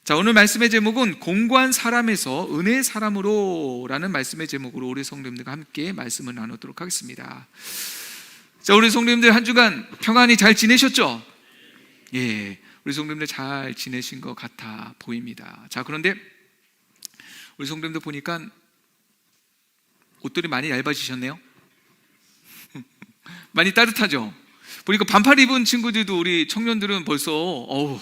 자, 오늘 말씀의 제목은 공고한 사람에서 은혜의 사람으로 라는 말씀의 제목으로 우리 성도님들과 함께 말씀을 나누도록 하겠습니다. 자, 우리 성도님들 한 주간 평안히 잘 지내셨죠? 예, 우리 성도님들 잘 지내신 것 같아 보입니다. 자, 그런데 우리 성도님들 보니까 옷들이 많이 얇아지셨네요. 많이 따뜻하죠? 보니까 반팔 입은 친구들도, 우리 청년들은 벌써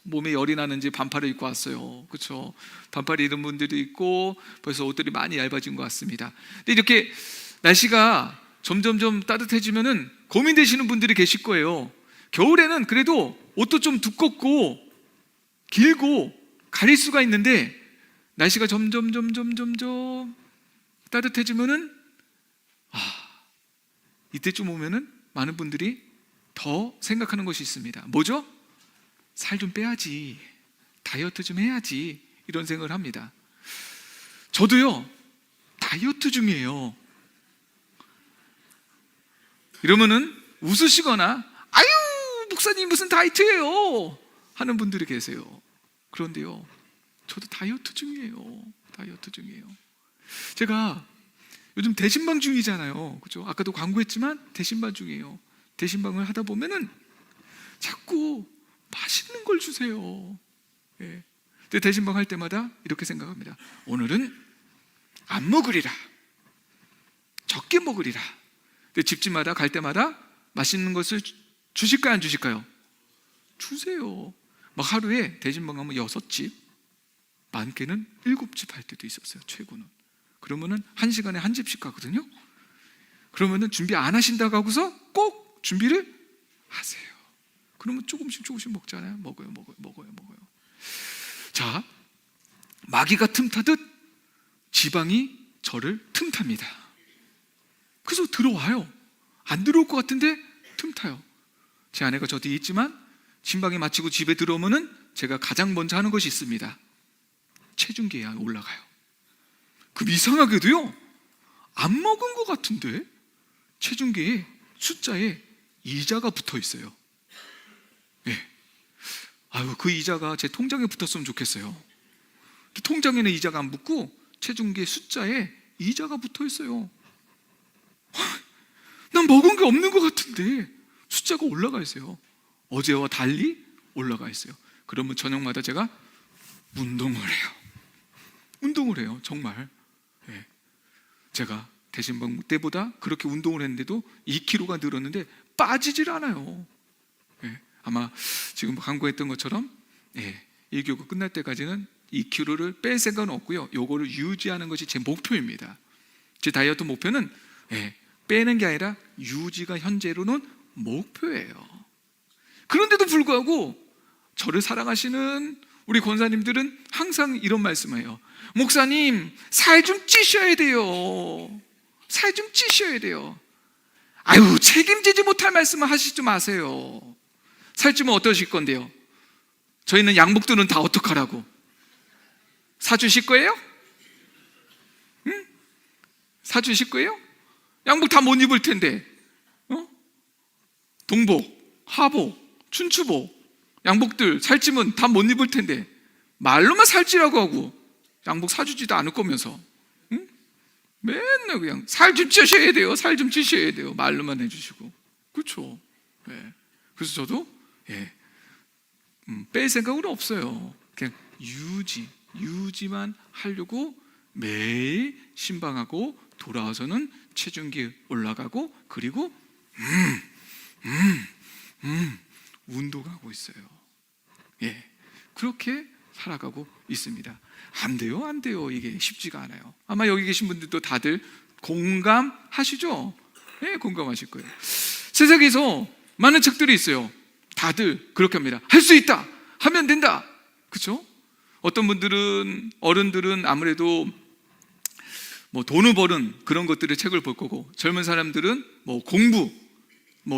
몸에 열이 나는지 반팔을 입고 왔어요. 그렇죠? 반팔 입은 분들도 있고 벌써 옷들이 많이 얇아진 것 같습니다. 근데 이렇게 날씨가 점점점 따뜻해지면은 고민되시는 분들이 계실 거예요. 겨울에는 그래도 옷도 좀 두껍고 길고 가릴 수가 있는데, 날씨가 점점 따뜻해지면은 이때쯤 오면은 많은 분들이 더 생각하는 것이 있습니다. 뭐죠? 살 좀 빼야지, 다이어트 좀 해야지, 이런 생각을 합니다. 저도요, 다이어트 중이에요. 이러면은 웃으시거나 아유, 목사님 무슨 다이어트예요 하는 분들이 계세요. 그런데요, 저도 다이어트 중이에요. 제가 요즘 대신방 중이잖아요. 그죠? 아까도 광고했지만 대신방 중이에요. 대신방을 하다 보면은 자꾸 맛있는 걸 주세요. 예. 근데 대신방 할 때마다 이렇게 생각합니다. 오늘은 안 먹으리라, 적게 먹으리라. 근데 집집마다 갈 때마다 맛있는 것을 주실까요, 안 주실까요? 주세요. 막 하루에 대신방 가면 6집, 많게는 7집 할 때도 있었어요. 최고는. 그러면은 1시간에 1집씩 가거든요. 그러면은 준비 안 하신다고 하고서 꼭 준비를 하세요. 그러면 조금씩 먹잖아요. 먹어요. 자, 마귀가 틈타듯 지방이 저를 틈탑니다. 그래서 들어와요. 안 들어올 것 같은데 틈타요. 제 아내가 저 뒤에 있지만 진방이 마치고 집에 들어오면은 제가 가장 먼저 하는 것이 있습니다. 체중계에 올라가요. 그럼 이상하게도요, 안 먹은 것 같은데 체중계에 숫자에 이자가 붙어 있어요. 예. 그 이자가 제 통장에 붙었으면 좋겠어요. 통장에는 이자가 안 붙고 체중계 숫자에 이자가 붙어 있어요. 난 먹은 게 없는 것 같은데 숫자가 올라가 있어요. 어제와 달리 올라가 있어요. 그러면 저녁마다 제가 운동을 해요. 정말. 예. 제가 대신방 때보다 그렇게 운동을 했는데도 2kg가 늘었는데 빠지질 않아요. 예. 아마 지금 광고했던 것처럼 1교구 끝날 때까지는 2kg를 뺄 생각은 없고요, 요거를 유지하는 것이 제 목표입니다. 제 다이어트 목표는 빼는 게 아니라 유지가 현재로는 목표예요. 그런데도 불구하고 저를 사랑하시는 우리 권사님들은 항상 이런 말씀을 해요. 목사님, 살 좀 찌셔야 돼요. 아유, 책임지지 못할 말씀을 하시지 마세요. 살찌면 어떠실 건데요? 저희는 양복들은 다 어떡하라고? 사주실 거예요? 응? 사주실 거예요? 양복 다 못 입을 텐데. 동복, 하복, 춘추복, 양복들 살찌면 다 못 입을 텐데 말로만 살찌라고 하고 양복 사주지도 않을 거면서, 응? 맨날 그냥 살 좀 찌셔야 돼요. 말로만 해주시고. 그렇죠? 그래서 저도 뺄 생각은 없어요. 그냥 유지만 하려고 매일 신방하고 돌아와서는 체중계 올라가고, 그리고 운동하고 있어요. 그렇게 살아가고 있습니다. 안 돼요. 이게 쉽지가 않아요. 아마 여기 계신 분들도 다들 공감하시죠? 공감하실 거예요. 세상에서 많은 책들이 있어요. 다들 그렇게 합니다. 할 수 있다, 하면 된다. 그렇죠? 어떤 분들은, 어른들은 아무래도 돈을 버는 그런 것들의 책을 볼 거고, 젊은 사람들은 공부,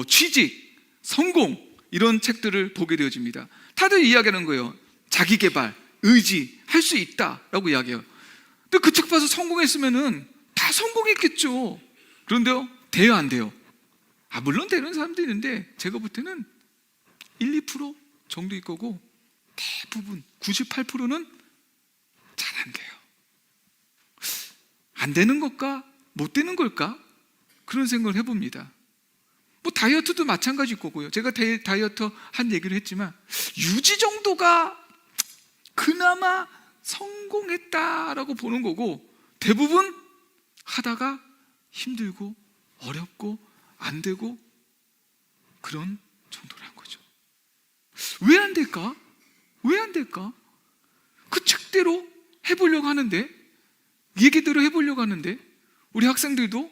취직, 성공, 이런 책들을 보게 되어집니다. 다들 이야기하는 거예요. 자기개발, 의지, 할 수 있다라고 이야기해요. 근데 그 책 봐서 성공했으면은 다 성공했겠죠. 그런데요, 돼요, 안 돼요? 물론 되는 사람도 있는데 제가 볼 때는 1, 2% 정도일 거고 대부분 98%는 잘 안 돼요. 안 되는 걸까? 못 되는 걸까? 그런 생각을 해봅니다. 뭐 다이어트도 마찬가지일 거고요. 제가 다이어트 한 얘기를 했지만 유지 정도가 그나마 성공했다라고 보는 거고, 대부분 하다가 힘들고 어렵고 안 되고 그런 정도란 거죠. 왜 안 될까? 왜 안 될까? 그 책대로 해보려고 하는데, 얘기대로 해보려고 하는데, 우리 학생들도,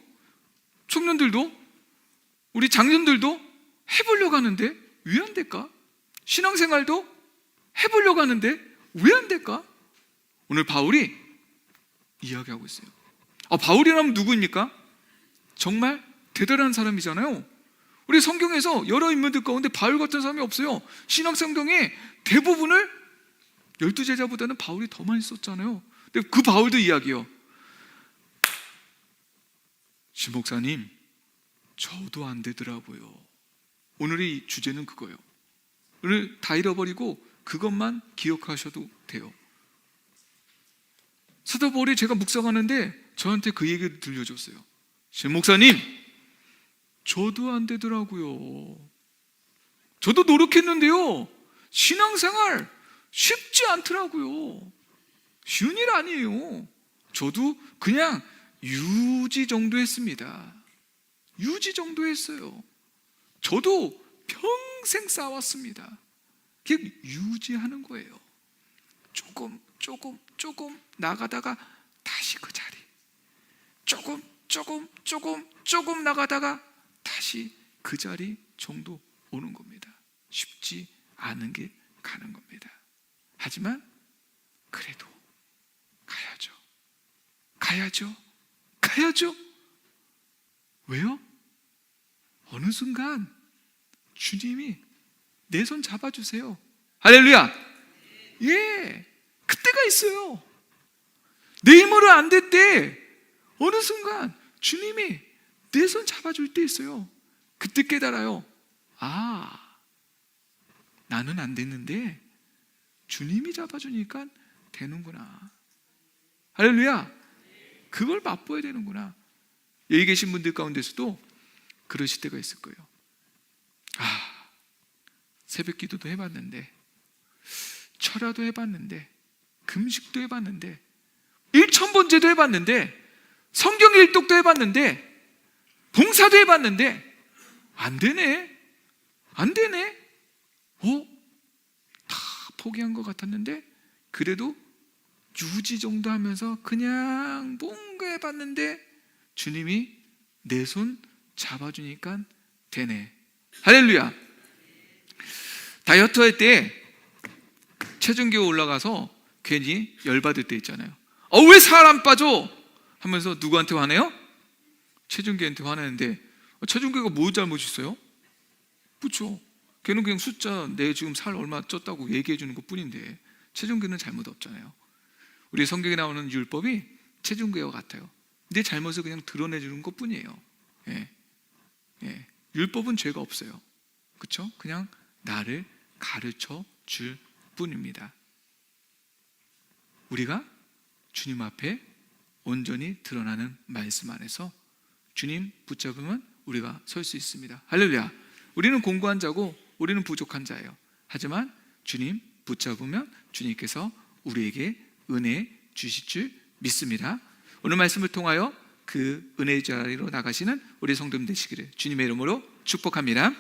청년들도, 우리 장년들도 해보려고 하는데 왜 안 될까? 신앙생활도 해보려고 하는데 왜 안 될까? 오늘 바울이 이야기하고 있어요. 바울이라면 누구입니까? 정말 대단한 사람이잖아요. 우리 성경에서 여러 인물들 가운데 바울 같은 사람이 없어요. 신약 성경의 대부분을 12제자보다는 바울이 더 많이 썼잖아요. 근데 그 바울도 이야기해요. 신 목사님, 저도 안 되더라고요. 오늘의 주제는 그거예요. 오늘 다 잃어버리고 그것만 기억하셔도 돼요. 사도 바울이 제가 묵상하는데 저한테 그 얘기를 들려줬어요. 신 목사님, 저도 안 되더라고요. 저도 노력했는데요, 신앙생활 쉽지 않더라고요. 쉬운 일 아니에요. 저도 그냥 유지 정도 했습니다. 유지 정도 했어요. 저도 평생 싸웠습니다. 그게 유지하는 거예요. 조금 나가다가 다시 그 자리, 조금 나가다가 다시 그 자리 정도 오는 겁니다. 쉽지 않은 게 가는 겁니다. 하지만 그래도 가야죠. 왜요? 어느 순간 주님이 내 손 잡아주세요. 할렐루야. 예, 그때가 있어요. 내 힘으로 안 될 때 어느 순간 주님이 내 손 잡아줄 때 있어요. 그때 깨달아요. 나는 안 됐는데 주님이 잡아주니까 되는구나. 할렐루야. 그걸 맛보아야 되는구나. 여기 계신 분들 가운데서도 그러실 때가 있을 거예요. 새벽 기도도 해봤는데, 철야도 해봤는데, 금식도 해봤는데, 일천번제도 해봤는데, 성경 일독도 해봤는데, 봉사도 해봤는데 안 되네. 다 포기한 것 같았는데 그래도 유지 정도 하면서 그냥 뭔가 해봤는데 주님이 내 손 잡아주니까 되네. 할렐루야. 다이어트 할 때 체중계 올라가서 괜히 열받을 때 있잖아요. 왜 살 안 빠져? 하면서 누구한테 화내요? 체중계한테 화내는데 체중계가 뭐 잘못 있어요? 그렇죠. 걔는 그냥 숫자, 내 지금 살 얼마 쪘다고 얘기해 주는 것 뿐인데 체중계는 잘못 없잖아요. 우리 성경에 나오는 율법이 체중계와 같아요. 내 잘못을 그냥 드러내 주는 것 뿐이에요. 율법은 죄가 없어요. 그렇죠? 그냥 나를 가르쳐 줄 뿐입니다. 우리가 주님 앞에 온전히 드러나는 말씀 안에서 주님 붙잡으면 우리가 설 수 있습니다. 할렐루야. 우리는 공고한 자고 우리는 부족한 자예요. 하지만 주님 붙잡으면 주님께서 우리에게 은혜 주실 줄 믿습니다. 오늘 말씀을 통하여 그 은혜의 자리로 나가시는 우리 성도님 되시기를 주님의 이름으로 축복합니다.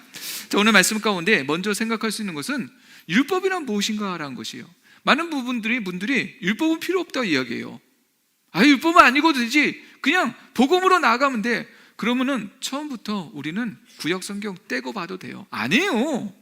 자, 오늘 말씀 가운데 먼저 생각할 수 있는 것은 율법이란 무엇인가라는 것이에요. 많은 분들이 율법은 필요 없다고 이야기해요. 율법은 아니고도 되지, 그냥 복음으로 나아가면 돼. 그러면은 처음부터 우리는 구약 성경 떼고 봐도 돼요. 아니에요.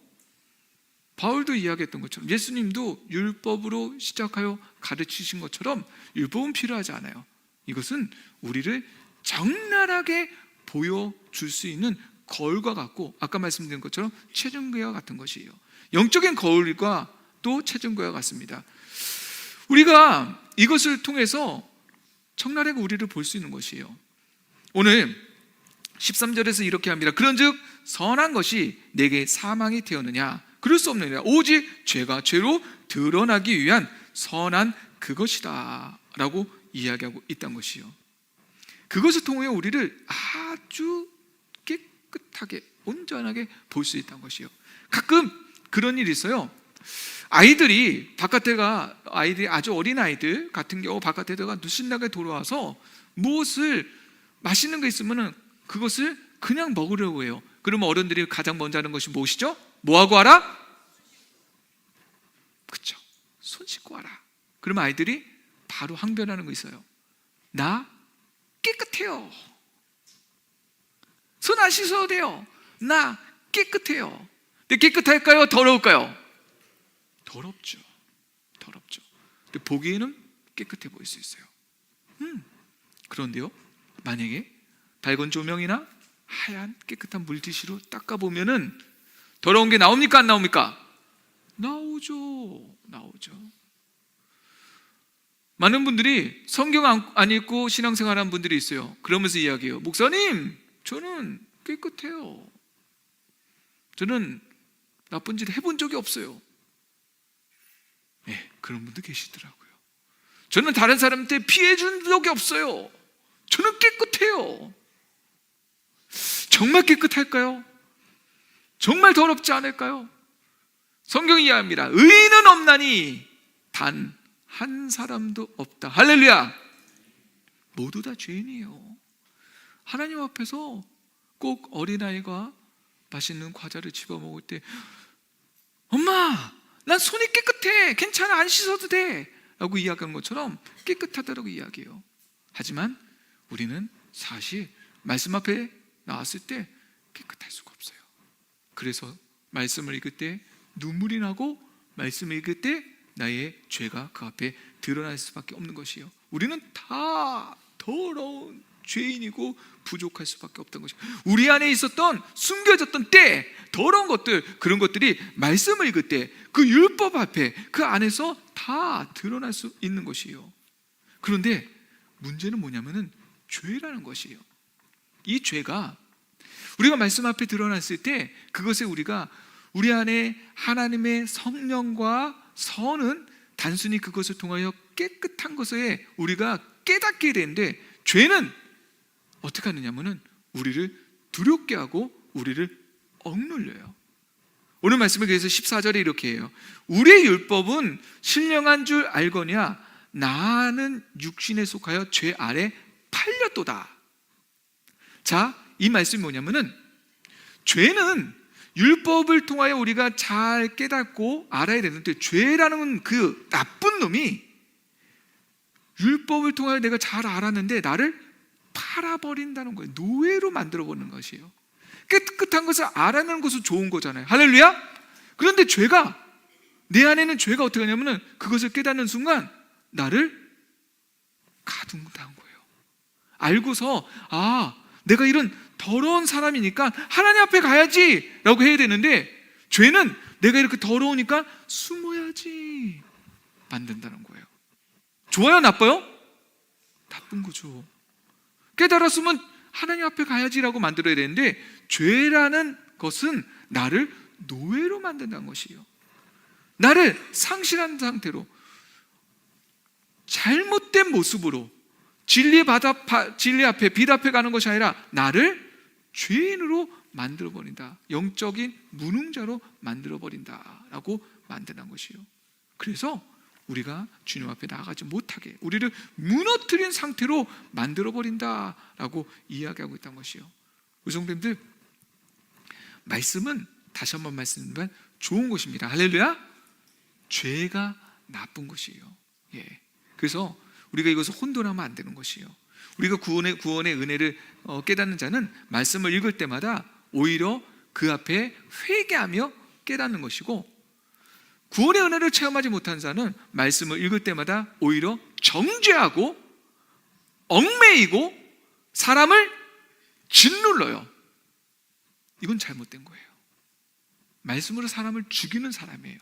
바울도 이야기했던 것처럼 예수님도 율법으로 시작하여 가르치신 것처럼 율법은 필요하지 않아요. 이것은 우리를 적나라하게 보여줄 수 있는 거울과 같고, 아까 말씀드린 것처럼 체중계와 같은 것이에요. 영적인 거울과 또 체중계와 같습니다. 우리가 이것을 통해서 적나라하게 우리를 볼 수 있는 것이에요. 오늘 13절에서 이렇게 합니다. 그런즉 선한 것이 내게 사망이 되었느냐, 그럴 수 없느니라. 오직 죄가 죄로 드러나기 위한 선한 그것이다 라고 이야기하고 있다는 것이요. 그것을 통해 우리를 아주 깨끗하게 온전하게 볼 수 있다는 것이요. 가끔 그런 일이 있어요. 아이들이 아주 어린 아이들 같은 경우 바깥에다가 신나게 돌아와서 무엇을 맛있는 거 있으면은 그것을 그냥 먹으려고 해요. 그러면 어른들이 가장 먼저 하는 것이 무엇이죠? 뭐하고 하라? 그쵸, 손 씻고 하라. 그러면 아이들이 바로 항변하는 거 있어요. 나 깨끗해요. 손 안 씻어도 돼요. 나 깨끗해요. 근데 깨끗할까요? 더러울까요? 더럽죠. 근데 보기에는 깨끗해 보일 수 있어요. 그런데요, 만약에 밝은 조명이나 하얀 깨끗한 물티슈로 닦아보면은 더러운 게 나옵니까? 안 나옵니까? 나오죠. 많은 분들이 성경 안 읽고 신앙생활하는 분들이 있어요. 그러면서 이야기해요. 목사님, 저는 깨끗해요. 저는 나쁜 짓 해본 적이 없어요. 네, 그런 분도 계시더라고요. 저는 다른 사람한테 피해 준 적이 없어요. 저는 깨끗해요. 정말 깨끗할까요? 정말 더럽지 않을까요? 성경이 이야기합니다. 의인은 없나니 단 한 사람도 없다. 할렐루야. 모두 다 죄인이에요. 하나님 앞에서 꼭 어린아이가 맛있는 과자를 집어먹을 때 엄마, 난 손이 깨끗해. 괜찮아. 안 씻어도 돼. 라고 이야기한 것처럼 깨끗하다라고 이야기해요. 하지만 우리는 사실 말씀 앞에 나왔을 때 깨끗할 수가 없어요. 그래서 말씀을 읽을 때 눈물이 나고 말씀을 읽을 때 나의 죄가 그 앞에 드러날 수밖에 없는 것이에요. 우리는 다 더러운 죄인이고 부족할 수밖에 없던 것이에요. 우리 안에 있었던 숨겨졌던 때 더러운 것들, 그런 것들이 말씀을 읽을 때 그 율법 앞에 그 안에서 다 드러날 수 있는 것이에요. 그런데 문제는 뭐냐면은 죄라는 것이에요. 이 죄가 우리가 말씀 앞에 드러났을 때 그것에 우리 안에 하나님의 성령과 선은 단순히 그것을 통하여 깨끗한 것에 우리가 깨닫게 되는데, 죄는 어떻게 하느냐면은 우리를 두렵게 하고 우리를 억눌려요. 오늘 말씀을 그래서 14절에 이렇게 해요. 우리의 율법은 신령한 줄 알거냐 나는 육신에 속하여 죄 아래 팔렸도다. 자, 이 말씀이 뭐냐면은 죄는 율법을 통하여 우리가 잘 깨닫고 알아야 되는데, 죄라는 그 나쁜 놈이 율법을 통하여 내가 잘 알았는데 나를 팔아버린다는 거예요. 노예로 만들어버리는 것이에요. 깨끗한 것을 알아내는 것은 좋은 거잖아요. 할렐루야. 그런데 내 안에는 죄가 어떻게 하냐면은 그것을 깨닫는 순간 나를 가둔다는 거예요. 알고서 내가 이런 더러운 사람이니까 하나님 앞에 가야지 라고 해야 되는데, 죄는 내가 이렇게 더러우니까 숨어야지 만든다는 거예요. 좋아요, 나빠요? 나쁜 거죠. 깨달았으면 하나님 앞에 가야지라고 만들어야 되는데, 죄라는 것은 나를 노예로 만든다는 것이에요. 나를 상실한 상태로 잘못된 모습으로 진리 앞에 빛 앞에 가는 것이 아니라 나를 죄인으로 만들어버린다. 영적인 무능자로 만들어버린다라고 만드는 것이에요. 그래서 우리가 주님 앞에 나아가지 못하게 우리를 무너뜨린 상태로 만들어버린다라고 이야기하고 있다는 것이에요. 우리 성도님들, 말씀은 다시 한번 말씀드리면 좋은 것입니다. 할렐루야. 죄가 나쁜 것이에요. 그래서 우리가 이것을 혼돈하면 안 되는 것이에요. 우리가 구원의 은혜를 깨닫는 자는 말씀을 읽을 때마다 오히려 그 앞에 회개하며 깨닫는 것이고, 구원의 은혜를 체험하지 못한 자는 말씀을 읽을 때마다 오히려 정죄하고 얽매이고 사람을 짓눌러요. 이건 잘못된 거예요. 말씀으로 사람을 죽이는 사람이에요.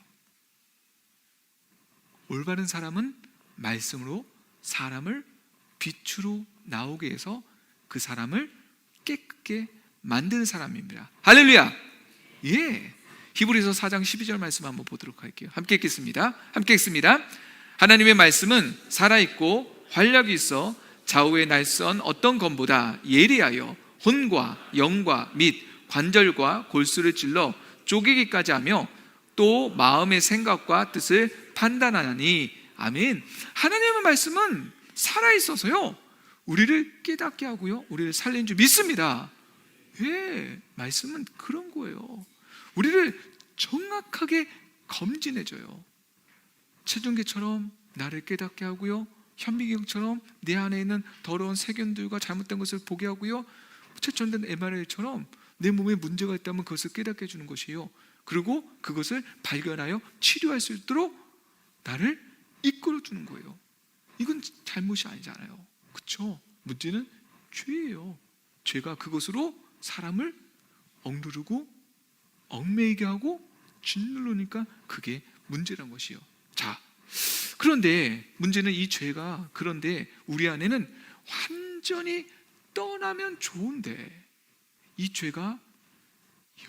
올바른 사람은 말씀으로 사람을 빛으로 나오게 해서 그 사람을 깨끗게 만드는 사람입니다. 할렐루야. 히브리서 4장 12절 말씀 한번 보도록 할게요. 함께 읽겠습니다. 함께 읽습니다. 하나님의 말씀은 살아있고 활력이 있어 좌우에 날선 어떤 검보다 예리하여 혼과 영과 및 관절과 골수를 찔러 쪼개기까지 하며 또 마음의 생각과 뜻을 판단하나니. 아멘. 하나님의 말씀은 살아있어서요 우리를 깨닫게 하고요 우리를 살리는 줄 믿습니다. 예, 말씀은 그런 거예요. 우리를 정확하게 검진해줘요. 체중계처럼 나를 깨닫게 하고요, 현미경처럼 내 안에 있는 더러운 세균들과 잘못된 것을 보게 하고요, 최첨단 MRI처럼 내 몸에 문제가 있다면 그것을 깨닫게 해주는 것이에요. 그리고 그것을 발견하여 치료할 수 있도록 나를 이끌어주는 거예요. 이건 잘못이 아니잖아요, 그렇죠? 문제는 죄예요. 죄가 그것으로 사람을 억누르고 얽매이게 하고 짓누르니까 그게 문제란 것이에요. 자, 그런데 문제는 이 죄가, 그런데 우리 안에는 완전히 떠나면 좋은데 이 죄가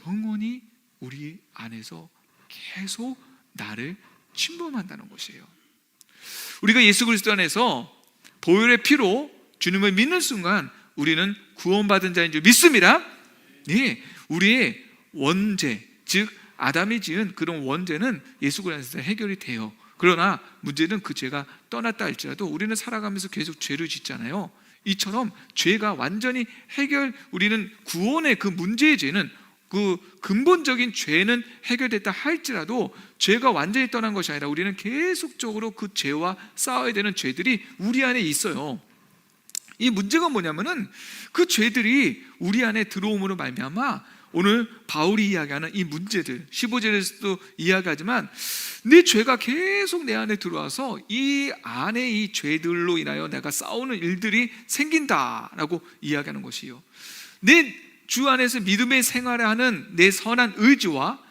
영원히 우리 안에서 계속 나를 침범한다는 것이에요. 우리가 예수 그리스도 안에서 보혈의 피로 주님을 믿는 순간 우리는 구원받은 자인 줄 믿습니다. 네, 우리의 원죄, 즉 아담이 지은 그런 원죄는 예수 그리스도 안에서 해결이 돼요. 그러나 문제는 그 죄가 떠났다 할지라도 우리는 살아가면서 계속 죄를 짓잖아요. 이처럼 죄가 완전히 우리는 구원의 그 문제의 죄는, 그 근본적인 죄는 해결됐다 할지라도 죄가 완전히 떠난 것이 아니라 우리는 계속적으로 그 죄와 싸워야 되는 죄들이 우리 안에 있어요. 이 문제가 뭐냐면은 그 죄들이 우리 안에 들어옴으로 말미암아 오늘 바울이 이야기하는 이 문제들, 15절에서도 이야기하지만 내 죄가 계속 내 안에 들어와서 이 안에 이 죄들로 인하여 내가 싸우는 일들이 생긴다라고 이야기하는 것이에요. 내 주 안에서 믿음의 생활을 하는 내 선한 의지와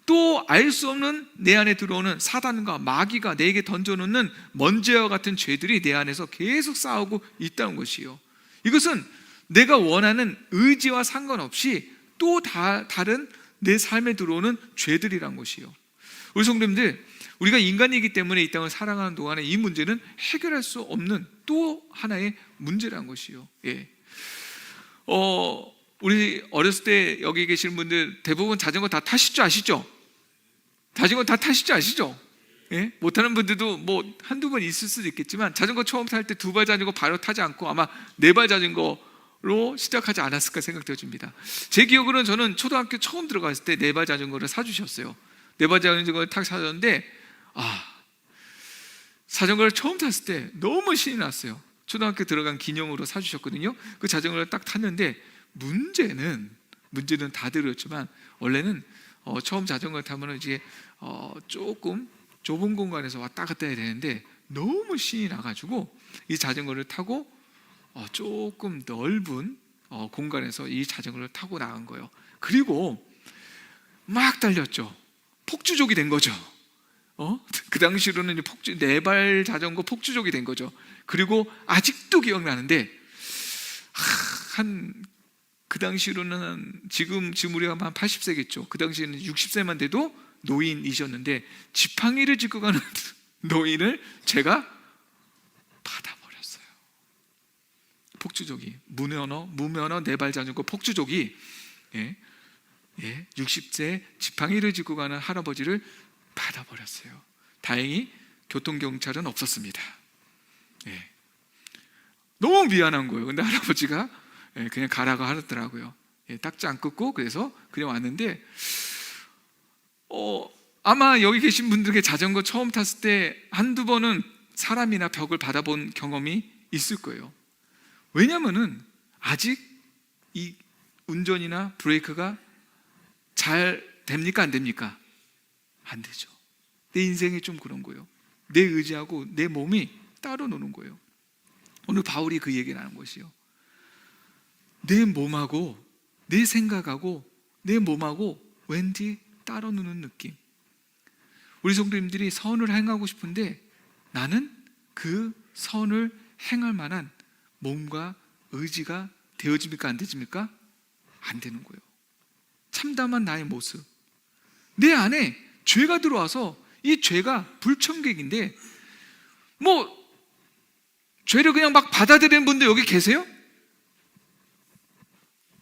또 알 수 없는 내 안에 들어오는 사단과 마귀가 내게 던져놓는 먼지와 같은 죄들이 내 안에서 계속 싸우고 있다는 것이에요. 이것은 내가 원하는 의지와 상관없이 또 다른 내 삶에 들어오는 죄들이란 것이에요. 우리 성도님들, 우리가 인간이기 때문에 이 땅을 살아가는 동안에 이 문제는 해결할 수 없는 또 하나의 문제란 것이에요. 예. 우리 어렸을 때 여기 계시는 분들 대부분 자전거 다 타실 줄 아시죠? 자전거 다 타실 줄 아시죠? 예? 못하는 분들도 뭐 한두 번 있을 수도 있겠지만 자전거 처음 탈 때 두 발 자전거 바로 타지 않고 아마 네 발 자전거로 시작하지 않았을까 생각되어집니다. 제 기억으로는 저는 초등학교 처음 들어갔을 때 네 발 자전거를 사주셨어요. 네 발 자전거를 딱 사줬는데 자전거를 처음 탔을 때 너무 신이 났어요. 초등학교 들어간 기념으로 사주셨거든요. 그 자전거를 딱 탔는데 문제는 다들 그렇지만 원래는 처음 자전거를 타면 이제 조금 좁은 공간에서 왔다 갔다 해야 되는데 너무 신이 나가지고 이 자전거를 타고 조금 넓은 공간에서 이 자전거를 타고 나간 거예요. 그리고 막 달렸죠. 폭주족이 된 거죠. 그 당시로는 네발 자전거 폭주족이 된 거죠. 그리고 아직도 기억나는데 그 당시로는 지금 우리가 한 80세겠죠. 그 당시에는 60세만 돼도 노인이셨는데 지팡이를 짚고 가는 노인을 제가 받아버렸어요. 폭주족이, 무면허 네발 자전거 폭주족이 60세 지팡이를 짚고 가는 할아버지를 받아버렸어요. 다행히 교통경찰은 없었습니다. 너무 미안한 거예요. 근데 할아버지가 그냥 가라고 하더라고요. 딱지 안 끊고 그래서 그냥 왔는데 아마 여기 계신 분들께 자전거 처음 탔을 때 한두 번은 사람이나 벽을 받아본 경험이 있을 거예요. 왜냐면은 아직 이 운전이나 브레이크가 잘 됩니까? 안 됩니까? 안 되죠. 내 인생이 좀 그런 거예요. 내 의지하고 내 몸이 따로 노는 거예요. 오늘 바울이 그 얘기를 하는 것이요. 내 몸하고 내 생각하고 내 몸하고 왠지 따로 노는 느낌. 우리 성도님들이 선을 행하고 싶은데 나는 그 선을 행할 만한 몸과 의지가 되어집니까? 안 되집니까? 안 되는 거예요. 참담한 나의 모습, 내 안에 죄가 들어와서 이 죄가 불청객인데, 뭐 죄를 그냥 막 받아들이는 분들 여기 계세요?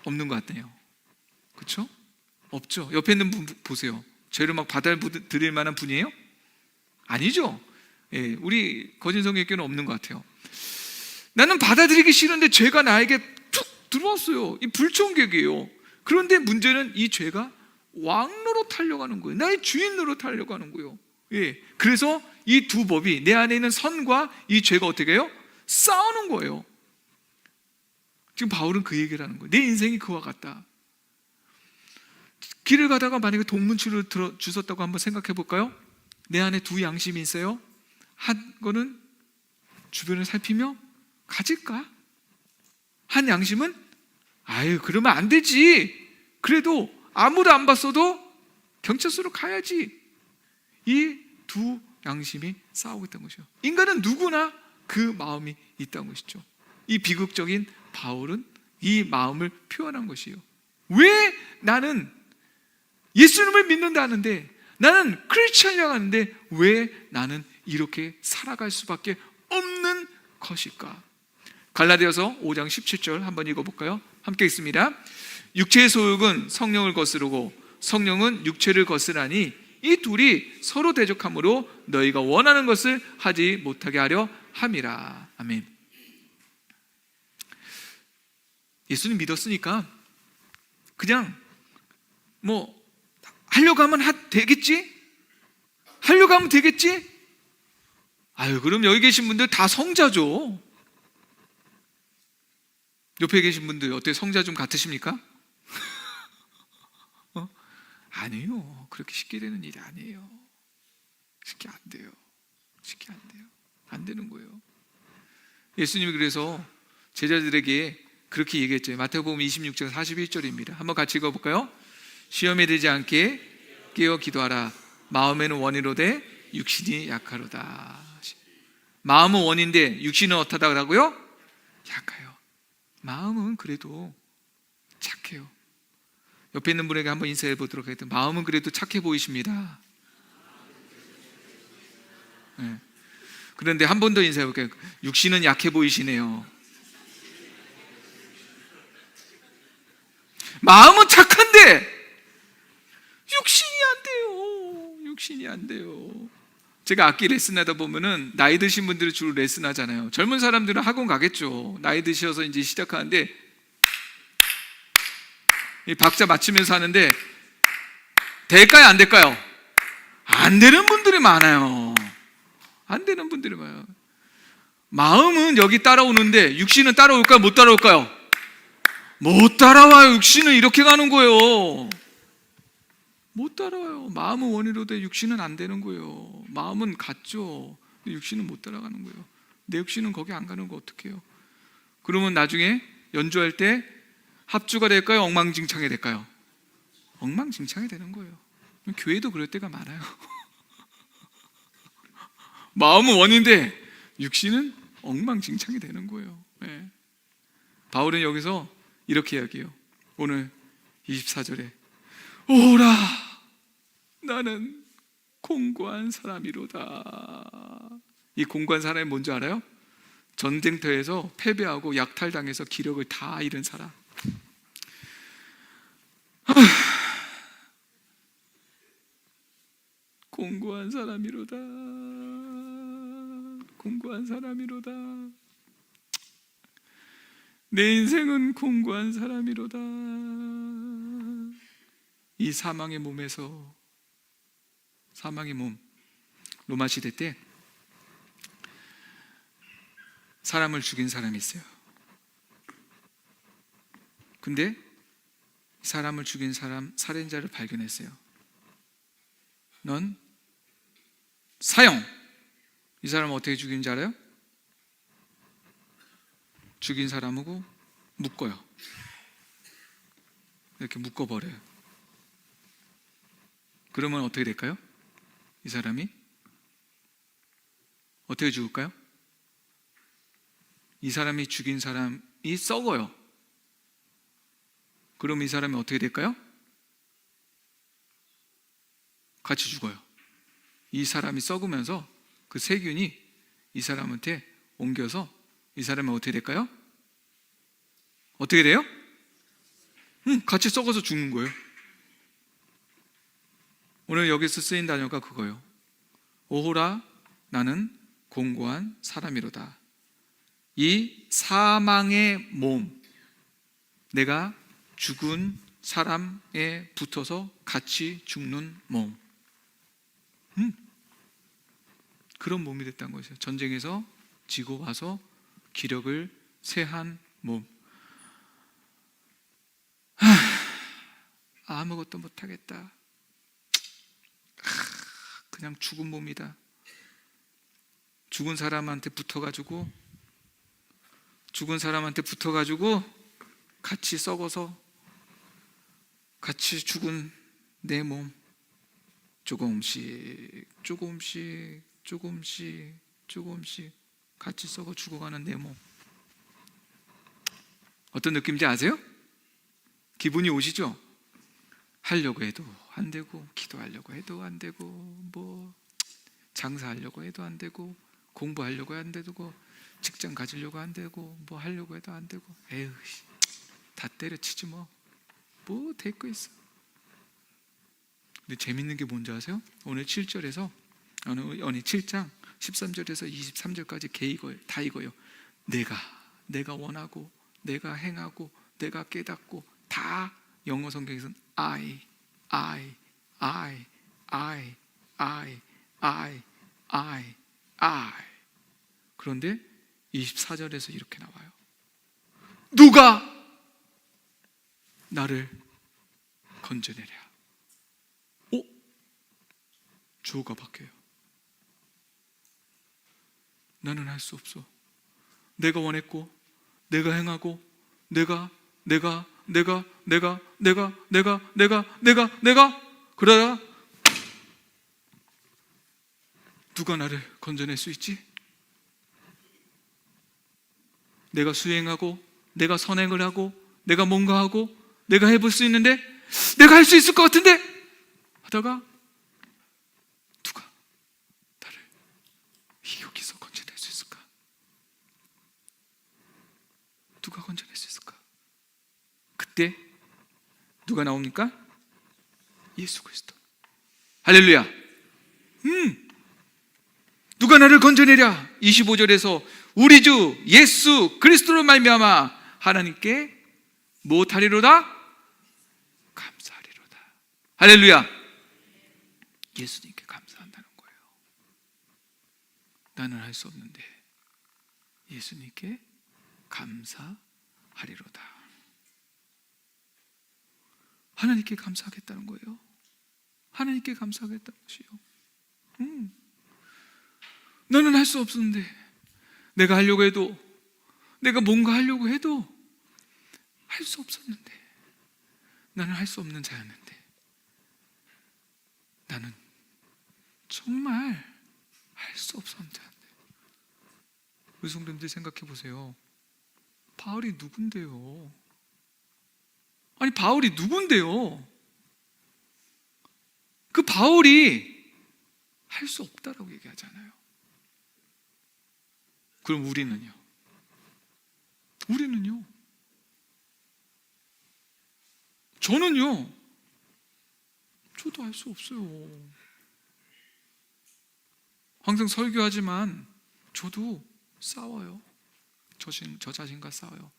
없는 것 같네요. 그렇죠? 없죠. 옆에 있는 분 보세요. 죄를 막 받아들일 만한 분이에요? 아니죠. 예, 우리 거진성교회는 없는 것 같아요. 나는 받아들이기 싫은데 죄가 나에게 툭 들어왔어요. 이 불청객이에요. 그런데 문제는 이 죄가 왕노로 타려가는 거예요. 나의 주인으로 타려가는 거예요. 예, 그래서 이 두 법이, 내 안에 있는 선과 이 죄가 어떻게 해요? 싸우는 거예요. 지금 바울은 그 얘기를 하는 거예요. 내 인생이 그와 같다. 길을 가다가 만약에 동문추를 주셨다고 한번 생각해 볼까요? 내 안에 두 양심이 있어요. 한 거는 주변을 살피며 가질까? 한 양심은 아유 그러면 안 되지. 그래도 아무도 안 봤어도 경찰서로 가야지. 이 두 양심이 싸우고 있다는 것이죠. 인간은 누구나 그 마음이 있다는 것이죠. 이 비극적인 바울은 이 마음을 표현한 것이에요. 왜 나는 예수님을 믿는다 하는데, 나는 크리스천이라고 하는데 왜 나는 이렇게 살아갈 수밖에 없는 것일까? 갈라디아서 5장 17절 한번 읽어볼까요? 함께 읽습니다. 육체의 소욕은 성령을 거스르고 성령은 육체를 거스르니 이 둘이 서로 대적함으로 너희가 원하는 것을 하지 못하게 하려 함이라. 아멘. 예수님 믿었으니까 그냥 뭐 하려고 하면 되겠지? 하려고 하면 되겠지? 아유 그럼 여기 계신 분들 다 성자죠. 옆에 계신 분들 어때? 성자 좀 같으십니까? 아니에요. 그렇게 쉽게 되는 일이 아니에요. 쉽게 안 돼요. 쉽게 안 돼요. 안 되는 거예요. 예수님이 그래서 제자들에게 그렇게 얘기했죠. 마태복음 26장 41절입니다. 한번 같이 읽어볼까요? 시험에 들지 않게 깨어 기도하라. 마음에는 원이로되 육신이 약하로다. 마음은 원인데 육신은 어떠하다고요? 약해요. 마음은 그래도 착해요. 옆에 있는 분에게 한번 인사해 보도록 하겠습니다. 마음은 그래도 착해 보이십니다. 네. 그런데 한 번 더 인사해 볼게요. 육신은 약해 보이시네요. 마음은 착한데 육신이 안 돼요. 육신이 안 돼요. 제가 악기 레슨하다 보면은 나이 드신 분들이 주로 레슨하잖아요. 젊은 사람들은 학원 가겠죠. 나이 드셔서 이제 시작하는데 이 박자 맞추면서 하는데 될까요? 안 될까요? 안 되는 분들이 많아요. 안 되는 분들이 많아요. 마음은 여기 따라오는데 육신은 따라올까요? 못 따라올까요? 못 따라와요. 육신은 이렇게 가는 거예요. 못 따라와요. 마음은 원이로되 육신은 안 되는 거예요. 마음은 같죠. 근데 육신은 못 따라가는 거예요. 내 육신은 거기 안 가는 거 어떡해요? 그러면 나중에 연주할 때 합주가 될까요? 엉망진창이 될까요? 엉망진창이 되는 거예요. 교회도 그럴 때가 많아요. 마음은 원인데 육신은 엉망진창이 되는 거예요. 네. 바울은 여기서 이렇게 이야기해요. 오늘 24절에 오라 나는 공고한 사람이로다. 이 공고한 사람이 뭔지 알아요? 전쟁터에서 패배하고 약탈당해서 기력을 다 잃은 사람. 공고한 사람이로다. 공고한 사람이로다. 내 인생은 공고한 사람이로다. 이 사망의 몸에서, 사망의 몸, 로마 시대 때 사람을 죽인 사람이 있어요. 근데 사람을 죽인 사람, 살인자를 발견했어요. 넌 사형. 이 사람은 어떻게 죽인지 알아요? 죽인 사람하고 묶어요. 이렇게 묶어버려요. 그러면 어떻게 될까요? 이 사람이 어떻게 죽을까요? 이 사람이 죽인 사람이 썩어요. 그럼 이 사람이 어떻게 될까요? 같이 죽어요. 이 사람이 썩으면서 그 세균이 이 사람한테 옮겨서 이 사람은 어떻게 될까요? 어떻게 돼요? 같이 썩어서 죽는 거예요. 오늘 여기서 쓰인 단어가 그거예요. 오호라 나는 공고한 사람이로다. 이 사망의 몸, 내가 죽은 사람에 붙어서 같이 죽는 몸, 그런 몸이 됐다는 거죠. 전쟁에서 지고 와서 기력을 쇠한 몸. 아무것도 못하겠다, 그냥 죽은 몸이다. 죽은 사람한테 붙어가지고 같이 썩어서 같이 죽은 내 몸, 조금씩 같이 썩어 죽어가는 내 몸. 어떤 느낌인지 아세요? 기분이 오시죠? 하려고 해도 안 되고, 기도하려고 해도 안 되고, 뭐 장사하려고 해도 안 되고, 공부하려고 안 되고, 직장 가지려고 안 되고, 뭐 하려고 해도 안 되고, 에휴, 다 때려치지 뭐 될 거 있어. 근데 재밌는 게 뭔지 아세요? 오늘 7절에서 오늘 7장 13절에서 23절까지 다 이거예요. 내가 원하고, 내가 행하고, 내가 깨닫고, 다 영어 성경에서는 I. 그런데 24절에서 이렇게 나와요. 누가 나를 건져내랴. 주어가 바뀌어요. 나는 할 수 없어. 내가 원했고, 내가 행하고, 내가 그러다가 누가 나를 건져낼 수 있지? 내가 수행하고, 내가 선행을 하고, 내가 뭔가 하고, 내가 해볼 수 있는데, 내가 할 수 있을 것 같은데 하다가 누가 나를 여기서 건져낼 수 있을까? 누가 건져낼 수 있을까? 그때 누가 나옵니까? 예수 그리스도. 할렐루야. 누가 나를 건져내랴? 25절에서 우리 주 예수 그리스도로 말미암아 하나님께 무엇하리로다? 감사하리로다. 할렐루야. 예수님께 감사한다는 거예요. 나는 할 수 없는데 예수님께 감사하리로다. 하나님께 감사하겠다는 거예요. 하나님께 감사하겠다는 것이요. 나는 할 수 없었는데, 내가 하려고 해도, 내가 뭔가 하려고 해도 할 수 없었는데, 나는 할 수 없는 자였는데, 나는 정말 할 수 없었는 자였는데. 우리 성도님들 생각해 보세요. 바울이 누군데요? 아니, 바울이 누군데요? 그 바울이 할 수 없다라고 얘기하잖아요. 그럼 우리는요? 저는요? 저도 할 수 없어요. 항상 설교하지만 저도 싸워요. 저 자신과 싸워요.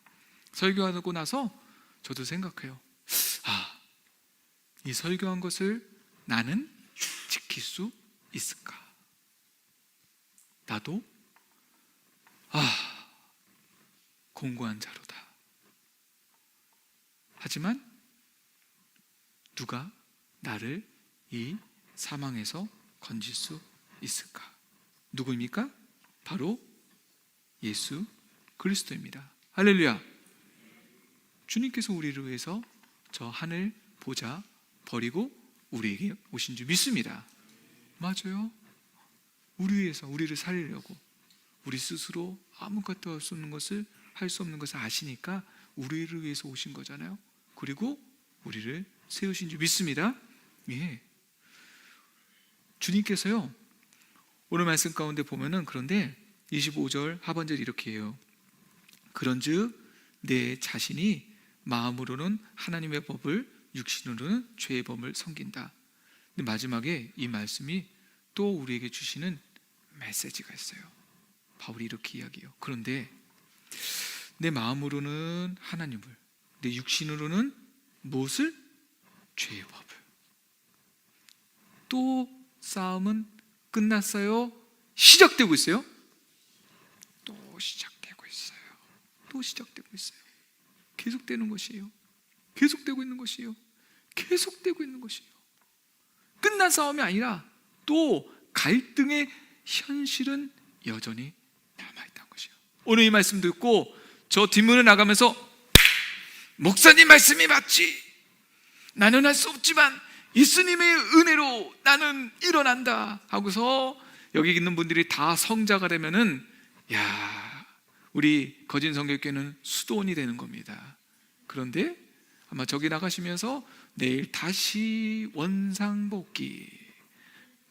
설교하고 나서 저도 생각해요. 이 설교한 것을 나는 지킬 수 있을까? 나도 공고한 자로다. 하지만 누가 나를 이 사망에서 건질 수 있을까? 누구입니까? 바로 예수 그리스도입니다. 할렐루야. 주님께서 우리를 위해서 저 하늘 보좌 버리고 우리에게 오신 줄 믿습니다. 맞아요. 우리 위해서, 우리를 살리려고, 우리 스스로 아무것도 할 수 없는 것을 아시니까 우리를 위해서 오신 거잖아요. 그리고 우리를 세우신 줄 믿습니다. 예. 주님께서요, 오늘 말씀 가운데 보면은 그런데 25절 하반절 이렇게 해요. 그런즉 내 자신이 마음으로는 하나님의 법을, 육신으로는 죄의 법을 섬긴다. 근데 마지막에 이 말씀이 또 우리에게 주시는 메시지가 있어요. 바울이 이렇게 이야기해요. 그런데 내 마음으로는 하나님을, 내 육신으로는 무엇을? 죄의 법을. 또 싸움은 끝났어요? 시작되고 있어요? 또 시작되고 있어요. 또 시작되고 있어요. 계속되는 것이에요. 계속되고 있는 것이에요. 계속되고 있는 것이에요. 끝난 싸움이 아니라 또 갈등의 현실은 여전히 남아있다는 것이에요. 오늘 이 말씀 듣고 저 뒷문을 나가면서 목사님 말씀이 맞지, 나는 할 수 없지만 예수님의 은혜로 나는 일어난다 하고서 여기 있는 분들이 다 성자가 되면은, 야, 우리 거진 성결교회는 수도원이 되는 겁니다. 그런데 아마 저기 나가시면서 내일 다시 원상복귀,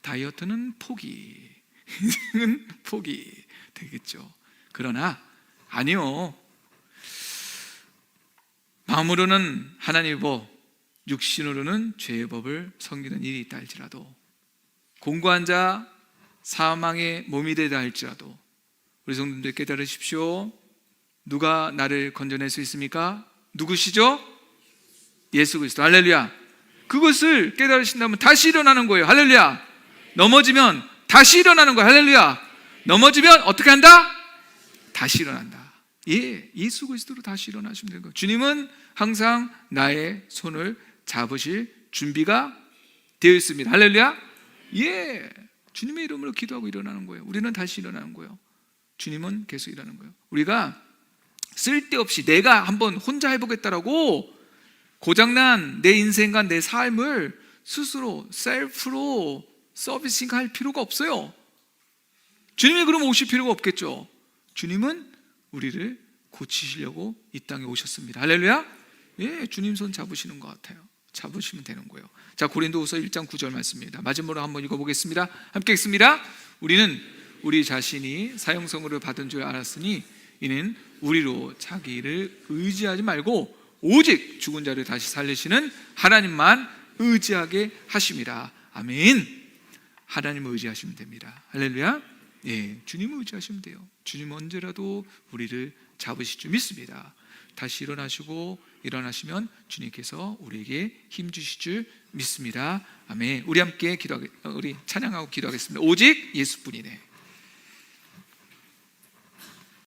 다이어트는 포기, 인생은 포기 되겠죠. 그러나 아니요, 마음으로는 하나님의 법, 육신으로는 죄의 법을 섬기는 일이 있다 할지라도, 공고한 자 사망의 몸이 되다 할지라도, 우리 성도님들 깨달으십시오. 누가 나를 건져낼 수 있습니까? 누구시죠? 예수 그리스도. 할렐루야. 그것을 깨달으신다면 다시 일어나는 거예요. 할렐루야. 넘어지면 다시 일어나는 거예요. 할렐루야. 넘어지면 어떻게 한다? 다시 일어난다. 예, 예수 그리스도로 다시 일어나시면 되는 거예요. 주님은 항상 나의 손을 잡으실 준비가 되어 있습니다. 할렐루야. 예, 주님의 이름으로 기도하고 일어나는 거예요. 우리는 다시 일어나는 거예요. 주님은 계속 일어나는 거예요. 우리가 쓸데없이 내가 한번 혼자 해보겠다라고 고장난 내 인생과 내 삶을 스스로 셀프로 서비싱 할 필요가 없어요. 주님이 그러면 오실 필요가 없겠죠. 주님은 우리를 고치시려고 이 땅에 오셨습니다. 할렐루야. 예, 주님 손 잡으시는 것 같아요. 잡으시면 되는 거예요. 자, 고린도후서 1장 9절 말씀입니다. 마지막으로 한번 읽어보겠습니다. 함께 읽습니다. 우리는 우리 자신이 사형선고를 받은 줄 알았으니 이는 우리로 자기를 의지하지 말고 오직 죽은 자를 다시 살리시는 하나님만 의지하게 하심이라. 아멘. 하나님을 의지하시면 됩니다. 할렐루야. 예, 주님을 의지하시면 돼요. 주님 언제라도 우리를 잡으실 줄 믿습니다. 다시 일어나시면 주님께서 우리에게 힘 주실 줄 믿습니다. 아멘. 우리 함께 우리 찬양하고 기도하겠습니다. 오직 예수뿐이네.